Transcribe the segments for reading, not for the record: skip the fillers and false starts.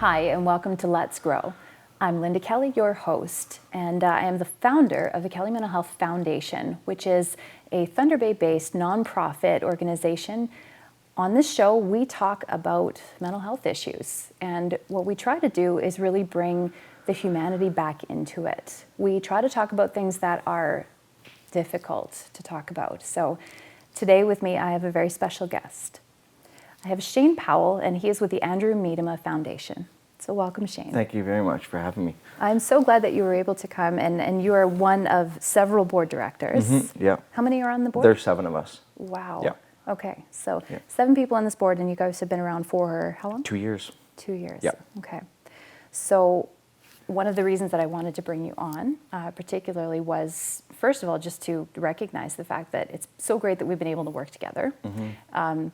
Hi, and welcome to Let's Grow. I'm Linda Kelly, your host, and I am the founder of the Kelly Mental Health Foundation, which is a Thunder Bay-based nonprofit organization. On this show, we talk about mental health issues, and what we try to do is really bring the humanity back into it. We try to talk about things that are difficult to talk about. So today with me, I have a very special guest. I have Shane Powell, and he is with the Andrew Miedema Foundation. So welcome, Shane. Thank you very much for having me. I'm so glad that you were able to come, and you are one of several board directors. Mm-hmm. Yeah. How many are on the board? There's 7 of us. Wow. Yeah. Okay, so Yeah. 7 people on this board, and you guys have been around for how long? 2 years. 2 years. Yeah. Okay. So one of the reasons that I wanted to bring you on, particularly, was, first of all, just to recognize the fact that it's so great that we've been able to work together. Mm-hmm.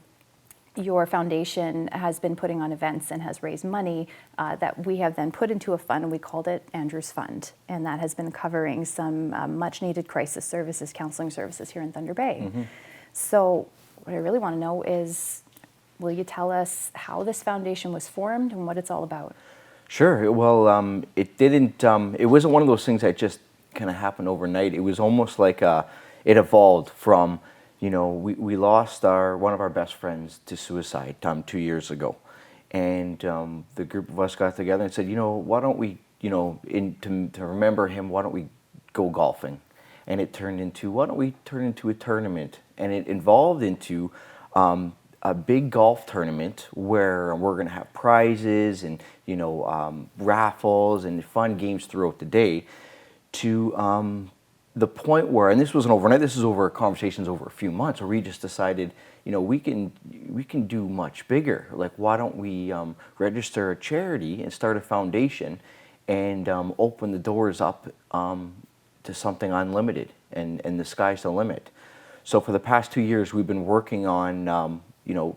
Your foundation has been putting on events and has raised money that we have then put into a fund, and we called it Andrew's Fund. And that has been covering some much needed crisis services, counseling services here in Thunder Bay. Mm-hmm. So what I really want to know is, will you tell us how this foundation was formed and what it's all about? Sure. Well, it didn't, it wasn't one of those things that just kind of happened overnight. It was almost like it evolved from, you know, we lost one of our best friends to suicide 2 years ago. And the group of us got together and said, you know, why don't we, you know, to remember him, why don't we go golfing? And it turned into, why don't we turn into a tournament? And it evolved into a big golf tournament where we're going to have prizes and, you know, raffles and fun games throughout the day, to the point where, and this wasn't overnight, this is over conversations over a few months, where we just decided, you know, we can do much bigger. Like, why don't we register a charity and start a foundation and open the doors up to something unlimited, and the sky's the limit. So for the past 2 years, we've been working on, you know,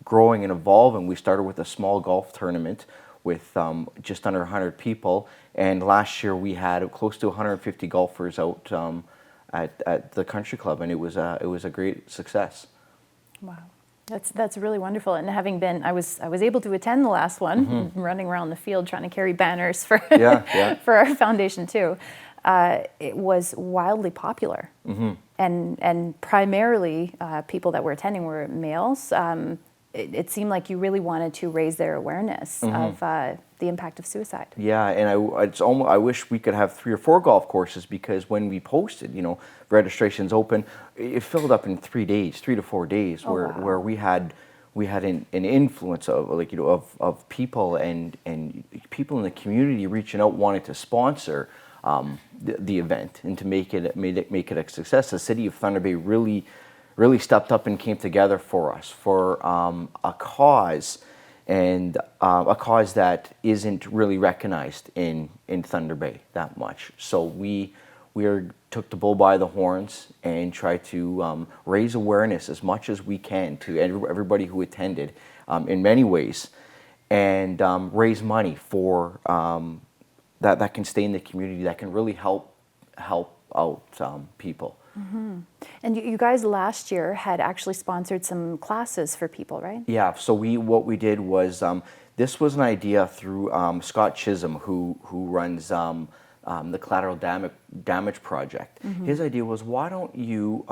growing and evolving. We started with a small golf tournament with just under 100 people, and last year we had close to 150 golfers out at the country club, and it was a great success. Wow, that's really wonderful. And having been, I was able to attend the last one, mm-hmm. running around the field trying to carry banners for for our foundation too. It was wildly popular, mm-hmm. and primarily people that were attending were males. It seemed like you really wanted to raise their awareness mm-hmm. of the impact of suicide. Yeah, and I wish we could have 3 or 4 golf courses, because when we posted, you know, registrations open, it filled up in 3 days, 3 to 4 days, where we had an influence of, like, you know, of people and people in the community reaching out, wanting to sponsor the event and to make it a success. The city of Thunder Bay really stepped up and came together for us for a cause, and a cause that isn't really recognized in Thunder Bay that much. So we took the bull by the horns and tried to raise awareness as much as we can to everybody who attended, in many ways, and raise money for that can stay in the community, that can really help out people. Mm-hmm. And you guys last year had actually sponsored some classes for people, right? Yeah. So what we did was, this was an idea through Scott Chisholm, who runs the Collateral Damage Project. Mm-hmm. His idea was, why don't you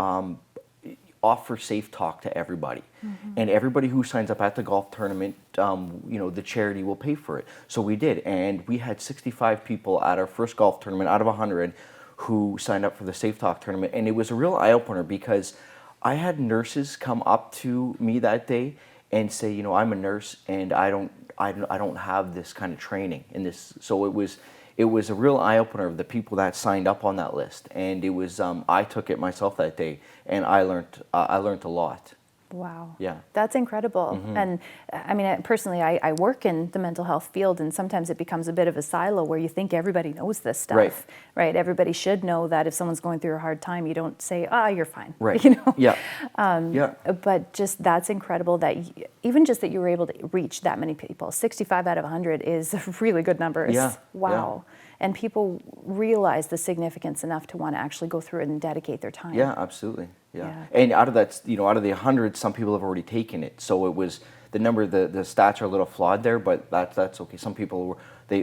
offer safe talk to everybody, mm-hmm. and everybody who signs up at the golf tournament, you know, the charity will pay for it. So we did, and we had 65 people at our first golf tournament out of 100 who signed up for the Safe Talk tournament, and it was a real eye-opener, because I had nurses come up to me that day and say, you know, I'm a nurse and I don't have this kind of training in this. So it was a real eye-opener of the people that signed up on that list, and it was I took it myself that day, and I learned a lot. Wow. Yeah. That's incredible. Mm-hmm. And I mean, personally, I work in the mental health field, and sometimes it becomes a bit of a silo where you think everybody knows this stuff, right? Everybody should know that if someone's going through a hard time, you don't say, you're fine. Right. You know? Yeah. But just that's incredible that even just that you were able to reach that many people. 65 out of 100 is really good numbers. Yeah. Wow. Yeah. And people realize the significance enough to want to actually go through it and dedicate their time. Yeah, absolutely. Yeah. And out of that, you know, out of the 100, some people have already taken it. So it was the stats are a little flawed there, but that's okay. Some people they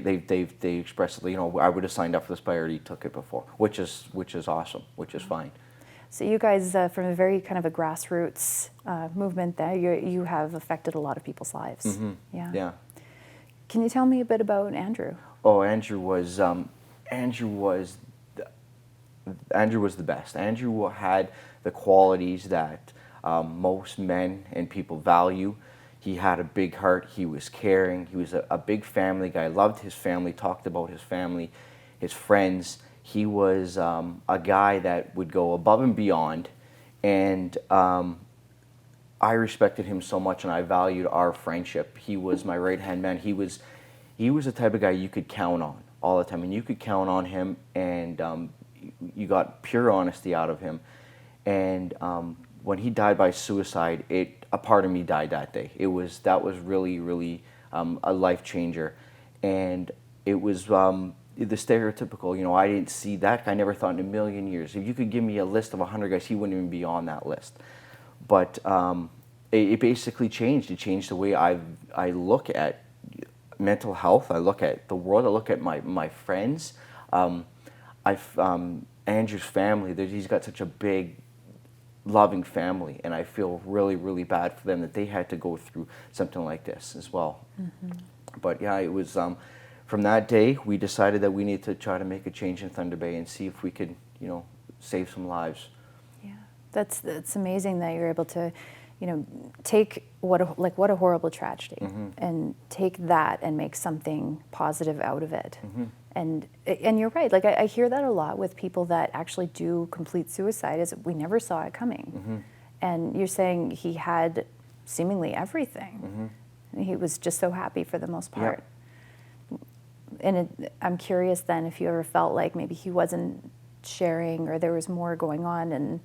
expressed, you know, I would have signed up for this, but I already took it before, which is awesome, which is fine. So you guys, from a very kind of a grassroots movement there, you have affected a lot of people's lives. Mm-hmm. Yeah. Yeah. Can you tell me a bit about Andrew? Oh, Andrew was the best. Andrew had the qualities that most men and people value. He had a big heart. He was caring. He was a big family guy. Loved his family. Talked about his family, his friends. He was a guy that would go above and beyond, and I respected him so much, and I valued our friendship. He was my right-hand man. He was the type of guy you could count on all the time, and you could count on him, and you got pure honesty out of him. And when he died by suicide, a part of me died that day. That was really, really a life changer, and it was the stereotypical. You know, I didn't see that guy. Never thought in a million years. If you could give me a list of 100 guys, he wouldn't even be on that list. But it basically changed. It changed the way I look at mental health. I look at the world. I look at my friends. Andrew's family. He's got such a big, loving family, and I feel really, really bad for them that they had to go through something like this as well. Mm-hmm. But yeah, it was from that day we decided that we needed to try to make a change in Thunder Bay and see if we could, you know, save some lives. Yeah, that's amazing that you're able to, you know, take what a horrible tragedy, mm-hmm. and take that and make something positive out of it. Mm-hmm. And you're right. Like I hear that a lot with people that actually do complete suicide. Is we never saw it coming, mm-hmm. and you're saying he had seemingly everything, mm-hmm. and he was just so happy for the most part. Yep. And I'm curious then if you ever felt like maybe he wasn't sharing, or there was more going on, and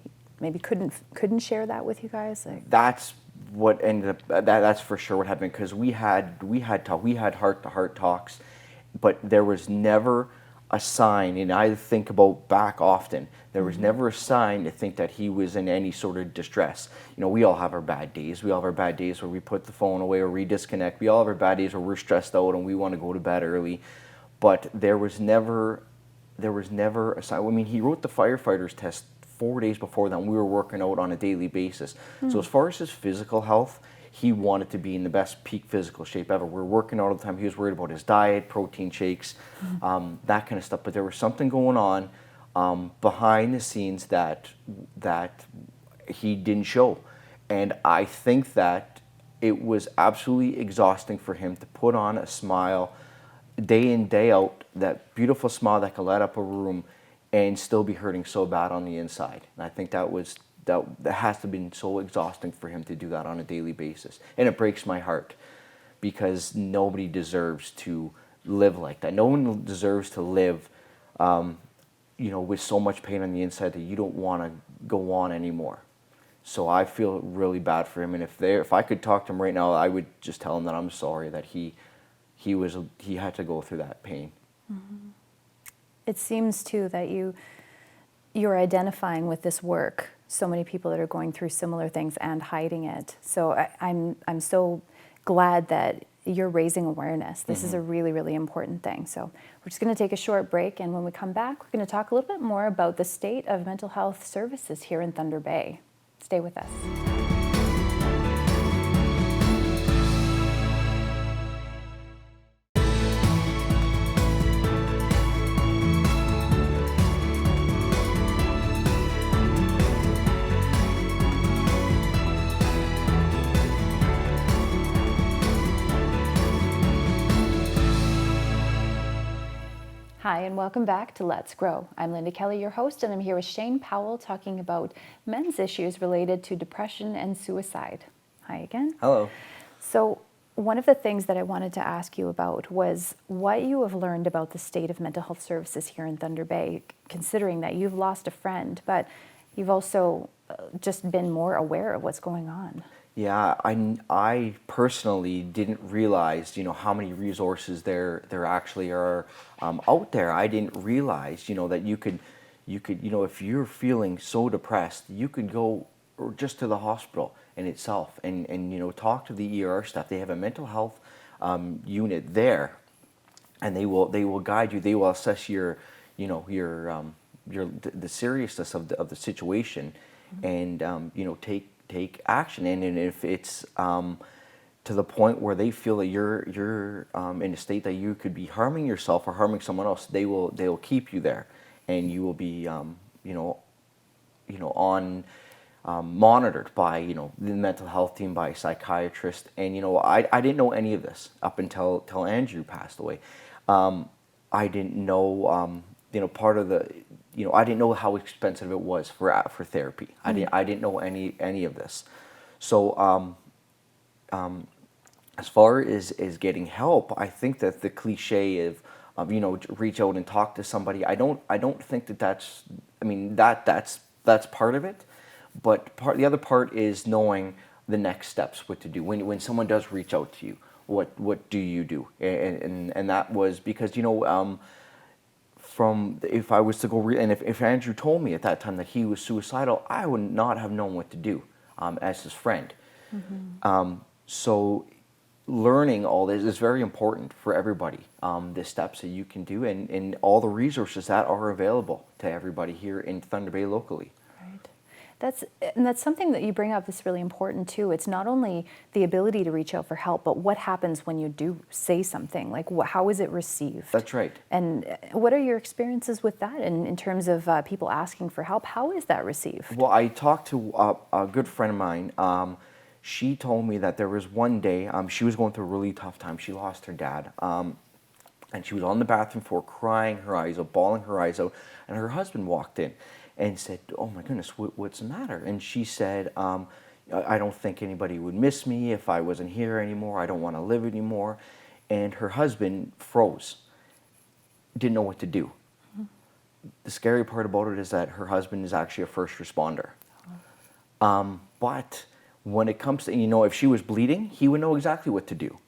he maybe couldn't share that with you guys. Like, that's what ended up. That's for sure what happened, because we had heart-to-heart talks. But there was never a sign, and I think about back often, there was never a sign to think that he was in any sort of distress. You know, we all have our bad days. We all have our bad days where we put the phone away or we disconnect. We all have our bad days where we're stressed out and we want to go to bed early. But there was never a sign. I mean, he wrote the firefighter's test 4 days before that, and we were working out on a daily basis. So as far as his physical health, he wanted to be in the best peak physical shape ever. We were working all the time. He was worried about his diet, protein shakes, that kind of stuff. But there was something going on behind the scenes that he didn't show. And I think that it was absolutely exhausting for him to put on a smile day in, day out, that beautiful smile that could light up a room, and still be hurting so bad on the inside. And I think that has to have been so exhausting for him to do that on a daily basis. And it breaks my heart, because nobody deserves to live like that. No one deserves to live, you know, with so much pain on the inside that you don't want to go on anymore. So I feel really bad for him. And if I could talk to him right now, I would just tell him that I'm sorry that he had to go through that pain. Mm-hmm. It seems too that you're identifying with this work. So many people that are going through similar things and hiding it. So I'm so glad that you're raising awareness. This is a really, really important thing. So we're just going to take a short break, and when we come back, we're going to talk a little bit more about the state of mental health services here in Thunder Bay. Stay with us. Hi, and welcome back to Let's Grow. I'm Linda Kelly, your host, and I'm here with Shane Powell talking about men's issues related to depression and suicide. Hi again. Hello. So one of the things that I wanted to ask you about was what you have learned about the state of mental health services here in Thunder Bay, considering that you've lost a friend, but you've also just been more aware of what's going on. Yeah, I personally didn't realize, you know, how many resources there actually are out there. I didn't realize, you know, that you could, you know, if you're feeling so depressed, you could go just to the hospital in itself. And talk to the ER staff. They have a mental health unit there, and they will guide you. They will assess the seriousness of the situation, and take action. And if it's to the point where they feel that you're in a state that you could be harming yourself or harming someone else, they will keep you there, and you will be on monitored by the mental health team, by a psychiatrist. And I didn't know any of this up until Andrew passed away. I didn't know part of the I didn't know how expensive it was for therapy. I didn't know any of this. So as far as getting help, I think that the cliche of reach out and talk to somebody, I don't think that's that's part of it, but the other part is knowing the next steps, what to do when someone does reach out to you. What do you do? And that was because from if I was to go and if Andrew told me at that time that he was suicidal, I would not have known what to do as his friend. So learning all this is very important for everybody. The steps that you can do and all the resources that are available to everybody here in Thunder Bay locally. Right. That's something that you bring up that's really important too. It's not only the ability to reach out for help, but what happens when you do say something. Like how is it received? That's right. And what are your experiences with that in terms of people asking for help? How is that received? Well, I talked to a good friend of mine. She told me that there was one day she was going through a really tough time. She lost her dad, and she was on the bathroom floor crying her eyes out, bawling her eyes out, and her husband walked in and said, "Oh my goodness, what's the matter?" And she said, "I don't think anybody would miss me if I wasn't here anymore. I don't want to live anymore." And her husband froze, didn't know what to do. The scary part about it is that her husband is actually a first responder. But when it comes to, if she was bleeding, he would know exactly what to do.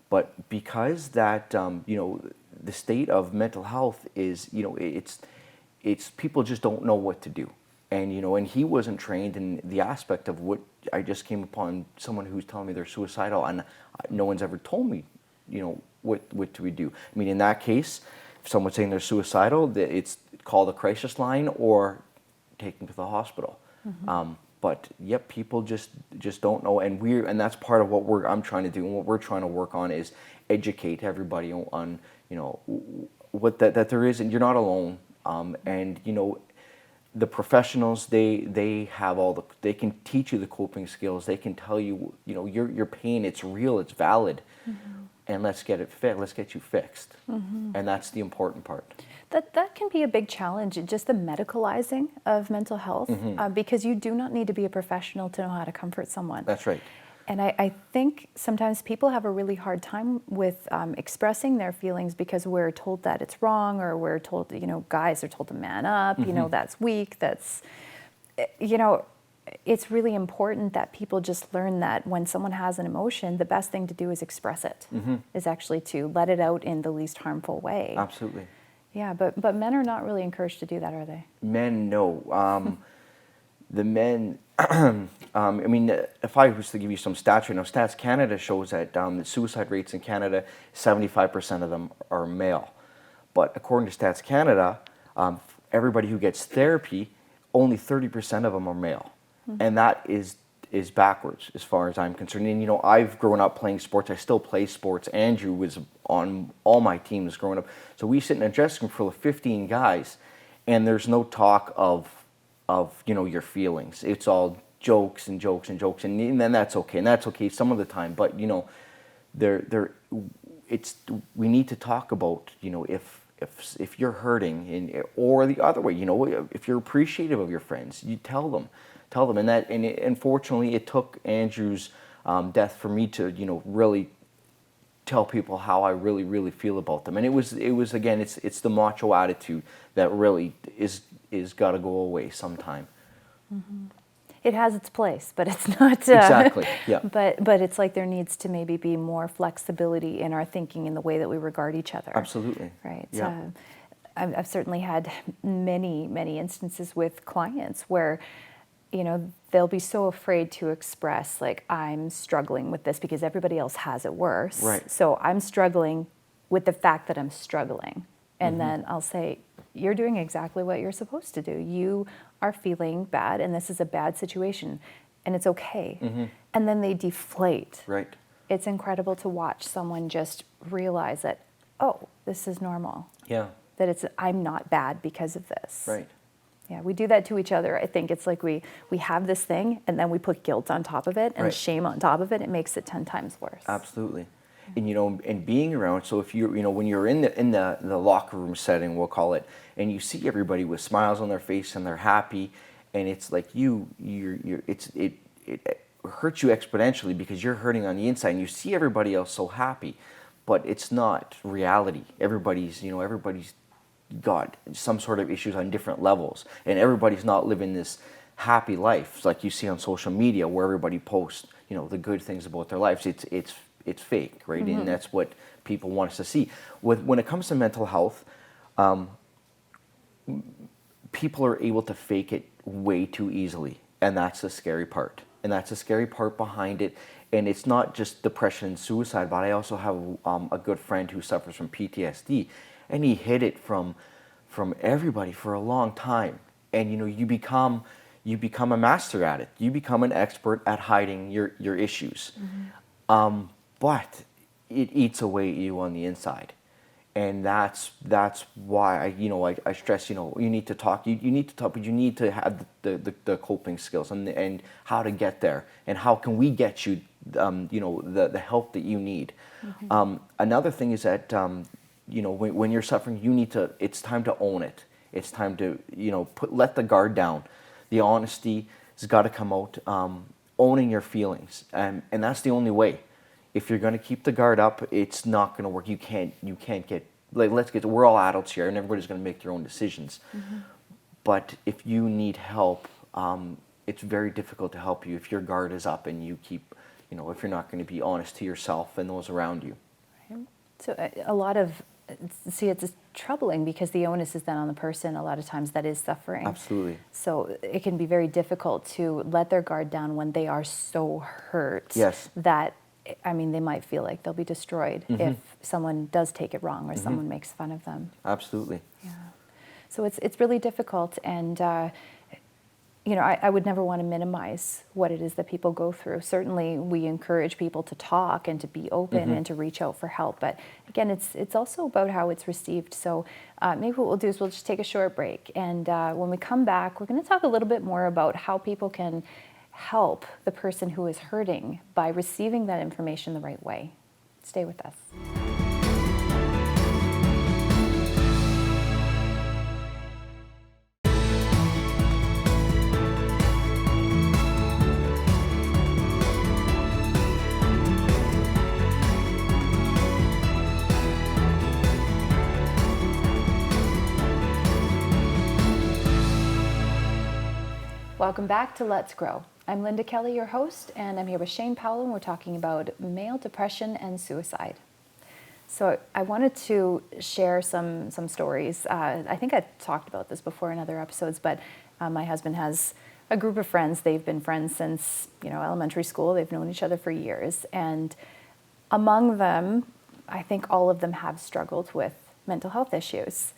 But because that, the state of mental health is, it's people just don't know what to do. And, and he wasn't trained in the aspect of what I just came upon someone who's telling me they're suicidal, and no one's ever told me, what do we do? I mean, in that case, if someone's saying they're suicidal, it's called a crisis line or taken to the hospital. But yep, people just don't know, and that's part of what I'm trying to do, and what we're trying to work on is educate everybody on what that there is, and you're not alone. And the professionals, they have they can teach you the coping skills. They can tell you your pain, it's real, it's valid, and let's get you fixed, and that's the important part. That can be a big challenge, just the medicalizing of mental health, because you do not need to be a professional to know how to comfort someone. That's right. And I think sometimes people have a really hard time with expressing their feelings because we're told that it's wrong, or we're told, guys are told to man up, that's weak, it's really important that people just learn that when someone has an emotion, the best thing to do is express it, is actually to let it out in the least harmful way. Absolutely. Yeah, but men are not really encouraged to do that, are they? Men, no. The men, I mean, if I was to give you some stats right now, Stats Canada shows that the suicide rates in Canada, 75% of them are male. But according to Stats Canada, everybody who gets therapy, only 30% of them are male. And that is backwards as far as I'm concerned. And I've grown up playing sports. I still play sports. Andrew was on all my teams growing up. So we sit in a dressing room full of 15 guys, and there's no talk of your feelings. It's all jokes and jokes and jokes, and then that's okay. And that's okay some of the time. But we need to talk about if you're hurting, or the other way. If you're appreciative of your friends, you tell them. And unfortunately, it took Andrew's death for me to really tell people how I really, really feel about them. And it was again, it's the macho attitude that really is got to go away sometime. It has its place, but it's not exactly. Yeah. But it's like there needs to maybe be more flexibility in our thinking in the way that we regard each other. Absolutely. Right. Yeah. I've certainly had many instances with clients where they'll be so afraid to express, like, I'm struggling with this because everybody else has it worse. Right. So I'm struggling with the fact that I'm struggling. And then I'll say, you're doing exactly what you're supposed to do. You are feeling bad, and this is a bad situation, and it's okay. And then they deflate. Right. It's incredible to watch someone just realize that, oh, this is normal. Yeah. That I'm not bad because of this. Right. Yeah, we do that to each other. I think it's like we have this thing, and then we put guilt on top of it and Right. shame on top of it. It makes it 10 times worse. Absolutely. And and being around, so if when you're in the locker room setting, we'll call it, and you see everybody with smiles on their face and they're happy, and it's like it hurts you exponentially because you're hurting on the inside, and you see everybody else so happy, but it's not reality. Everybody's got some sort of issues on different levels, and everybody's not living this happy life like you see on social media where everybody posts the good things about their lives. It's fake, right? And that's what people want us to see. When it comes to mental health, people are able to fake it way too easily, and that's the scary part. And that's the scary part behind it. And it's not just depression and suicide, but I also have a good friend who suffers from PTSD, and he hid it from everybody for a long time. And you become a master at it. You become an expert at hiding your issues. But it eats away at you on the inside, and that's why I stress you need to talk. You need to talk, but you need to have the coping skills and how to get there, and how can we get you the help that you need. Another thing is that when you're suffering, it's time to own it. It's time to let the guard down. The honesty has got to come out. Owning your feelings, and that's the only way. If you're going to keep the guard up, it's not going to work. You can't get, like, we're all adults here, and everybody's going to make their own decisions. But if you need help, it's very difficult to help you if your guard is up and you keep, if you're not going to be honest to yourself and those around you. Right. So it's troubling because the onus is then on the person a lot of times that is suffering. Absolutely. So it can be very difficult to let their guard down when they are so hurt. Yes. That, they might feel like they'll be destroyed if someone does take it wrong or someone makes fun of them. Absolutely. Yeah. So it's really difficult, and I would never want to minimize what it is that people go through. Certainly, we encourage people to talk and to be open and to reach out for help. But again, it's also about how it's received. So maybe what we'll do is we'll just take a short break, and when we come back, we're going to talk a little bit more about how people can help the person who is hurting by receiving that information the right way. Stay with us. Welcome back to Let's Grow. I'm Linda Kelly, your host, and I'm here with Shane Powell, and we're talking about male depression and suicide. So I wanted to share some stories. I think I talked about this before in other episodes, but my husband has a group of friends. They've been friends since elementary school. They've known each other for years, and among them, I think all of them have struggled with mental health issues.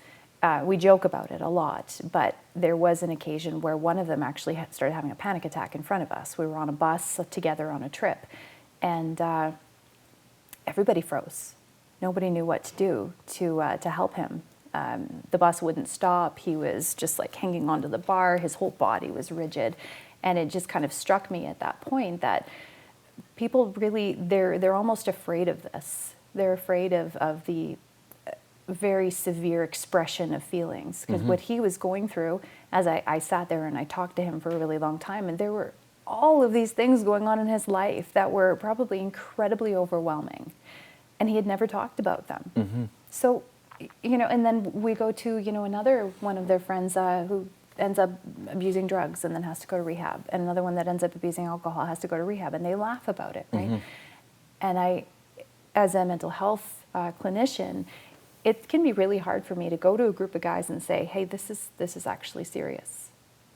We joke about it a lot, but there was an occasion where one of them actually started having a panic attack in front of us. We were on a bus together on a trip, and everybody froze. Nobody knew what to do to help him. The bus wouldn't stop. He was just like hanging onto the bar. His whole body was rigid, and it just kind of struck me at that point that people really, they're almost afraid of this. They're afraid of the very severe expression of feelings, because what he was going through, as I sat there and I talked to him for a really long time, and there were all of these things going on in his life that were probably incredibly overwhelming, and he had never talked about them. So, and then we go to, another one of their friends who ends up abusing drugs and then has to go to rehab, and another one that ends up abusing alcohol has to go to rehab, and they laugh about it, right? And I, as a mental health clinician, it can be really hard for me to go to a group of guys and say, hey, this is actually serious.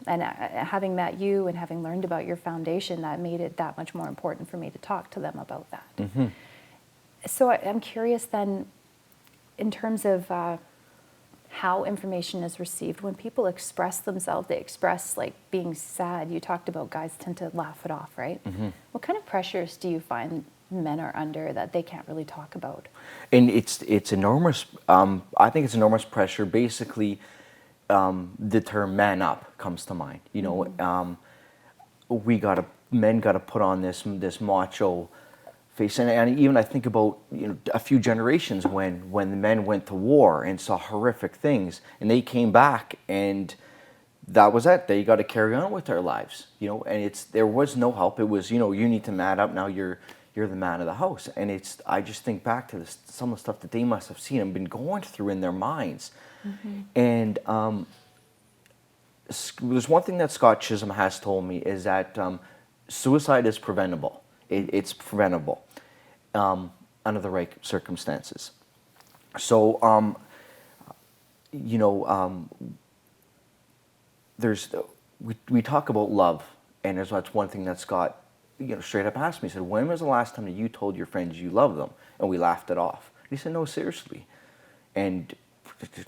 And having met you and having learned about your foundation, that made it that much more important for me to talk to them about that. So I'm curious then, in terms of how information is received, when people express themselves, they express like being sad. You talked about guys tend to laugh it off, right? What kind of pressures do you find men are under that they can't really talk about? And it's enormous. I think it's enormous pressure. Basically, the term "man up" comes to mind. You know, men gotta put on this macho face, and even I think about, you know, a few generations when the men went to war and saw horrific things, and they came back, and that was it. They got to carry on with their lives, you know. And there was no help. It was, you know, you need to man up now. You're the man of the house. And I just think back to some of the stuff that they must have seen and been going through in their minds. And there's one thing that Scott Chisholm has told me is that suicide is preventable. It's preventable under the right circumstances. So, you know, we talk about love, and that's one thing that Scott, you know, straight up asked me. He said, "When was the last time that you told your friends you love them?" And we laughed it off. He said, "No, seriously," and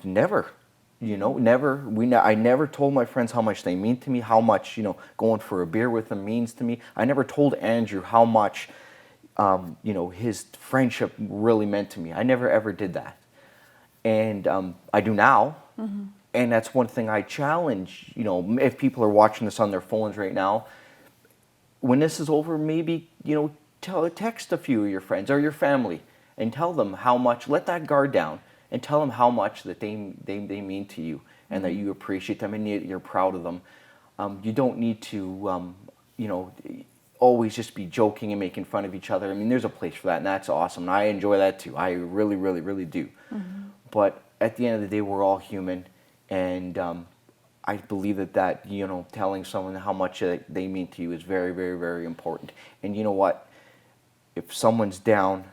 never. You know, never. I never told my friends how much they mean to me, how much, you know, going for a beer with them means to me. I never told Andrew how much, you know, his friendship really meant to me. I never ever did that, and I do now. And that's one thing I challenge. You know, if people are watching this on their phones right now, when this is over, maybe, you know, text a few of your friends or your family and tell them how much. Let that guard down. And tell them how much that they mean to you, and that you appreciate them and you're proud of them. You don't need to, you know, always just be joking and making fun of each other. I mean, there's a place for that, and that's awesome. And I enjoy that too. I really, really, really do. But at the end of the day, we're all human, and I believe that, you know, telling someone how much they mean to you is very, very, very important. And you know what? If someone's down,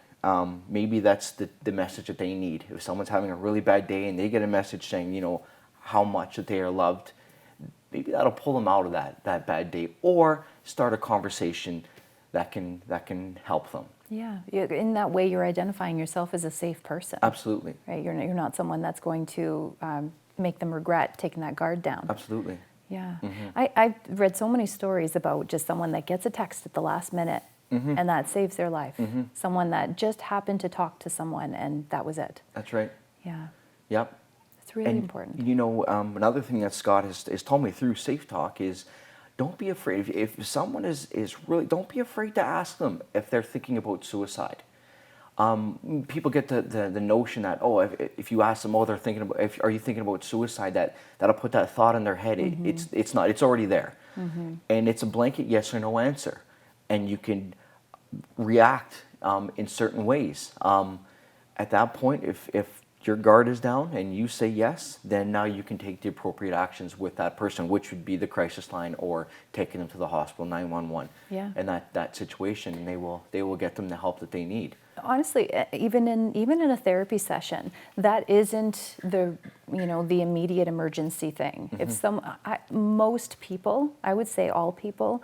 maybe that's the message that they need. If someone's having a really bad day and they get a message saying, you know, how much that they are loved, maybe that'll pull them out of that bad day, or start a conversation that can help them. Yeah, in that way, you're identifying yourself as a safe person. Absolutely. Right, you're not someone that's going to make them regret taking that guard down. Absolutely. Yeah, I've read so many stories about just someone that gets a text at the last minute. And that saves their life. Someone that just happened to talk to someone, and that was it. That's right. Yeah. Yep. It's really important. You know, another thing that Scott has told me through Safe Talk is, don't be afraid. If someone is really, don't be afraid to ask them if they're thinking about suicide. People get the notion that, oh, if you ask them, oh, they're thinking about, are you thinking about suicide, that'll put that thought in their head. It's not. It's already there, and it's a blanket yes or no answer, and you can react in certain ways. At that point, if your guard is down and you say yes, then now you can take the appropriate actions with that person, which would be the crisis line or taking them to the hospital, 911. Yeah. And that situation, they will get them the help that they need. Honestly, even in a therapy session, that isn't the immediate emergency thing. If most people, I would say all people,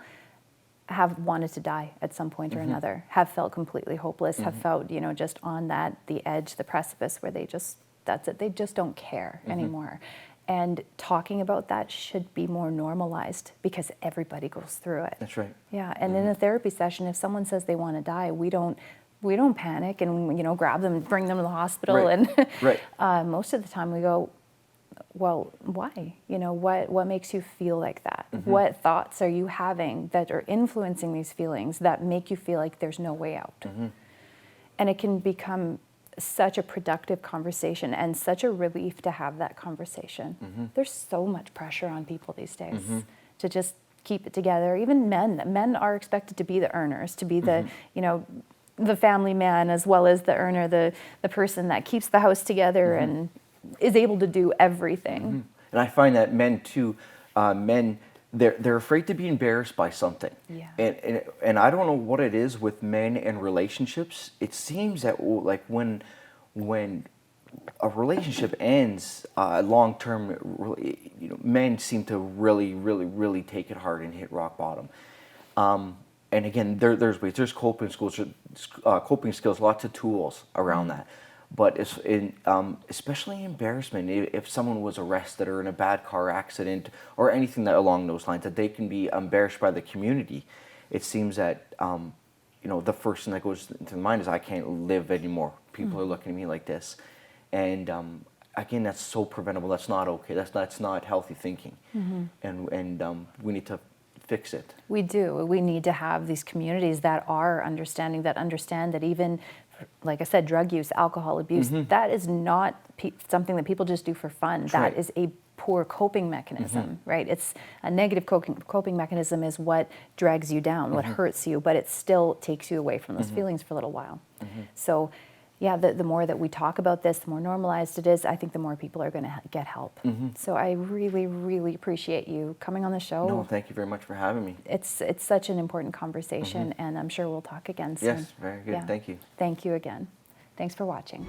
have wanted to die at some point or another, have felt completely hopeless, have felt, just on the edge, the precipice where that's it, they just don't care anymore. And talking about that should be more normalized because everybody goes through it. That's right. Yeah, and in a therapy session, if someone says they want to die, we don't panic and, grab them, bring them to the hospital. Right. And Right. most of the time we go, well, why? What makes you feel like that? What thoughts are you having that are influencing these feelings that make you feel like there's no way out? And it can become such a productive conversation and such a relief to have that conversation. There's so much pressure on people these days to just keep it together. Even men are expected to be the earners, to be the, the family man as well as the earner, the person that keeps the house together and is able to do everything. And I find that men too, they're afraid to be embarrassed by something. Yeah. And I don't know what it is with men and relationships. It seems that like when a relationship ends long term, men seem to really take it hard and hit rock bottom. And again, there's ways. There's coping skills, lots of tools around that. But especially embarrassment, if someone was arrested or in a bad car accident or anything that along those lines, that they can be embarrassed by the community. It seems that the first thing that goes to mind is, I can't live anymore. People are looking at me like this, and again, that's so preventable. That's not okay. That's not healthy thinking, and we need to fix it. We do. We need to have these communities that are understanding, that understand that even, like I said, drug use, alcohol abuse, that is not something that people just do for fun. That's that right. is a poor coping mechanism, right? It's a negative coping mechanism is what drags you down, what hurts you, but it still takes you away from those feelings for a little while. So, yeah, the more that we talk about this, the more normalized it is, I think the more people are going to get help. So I really appreciate you coming on the show. No, thank you very much for having me. It's such an important conversation, and I'm sure we'll talk again soon. Yes, very good. Yeah. Thank you. Thank you again. Thanks for watching.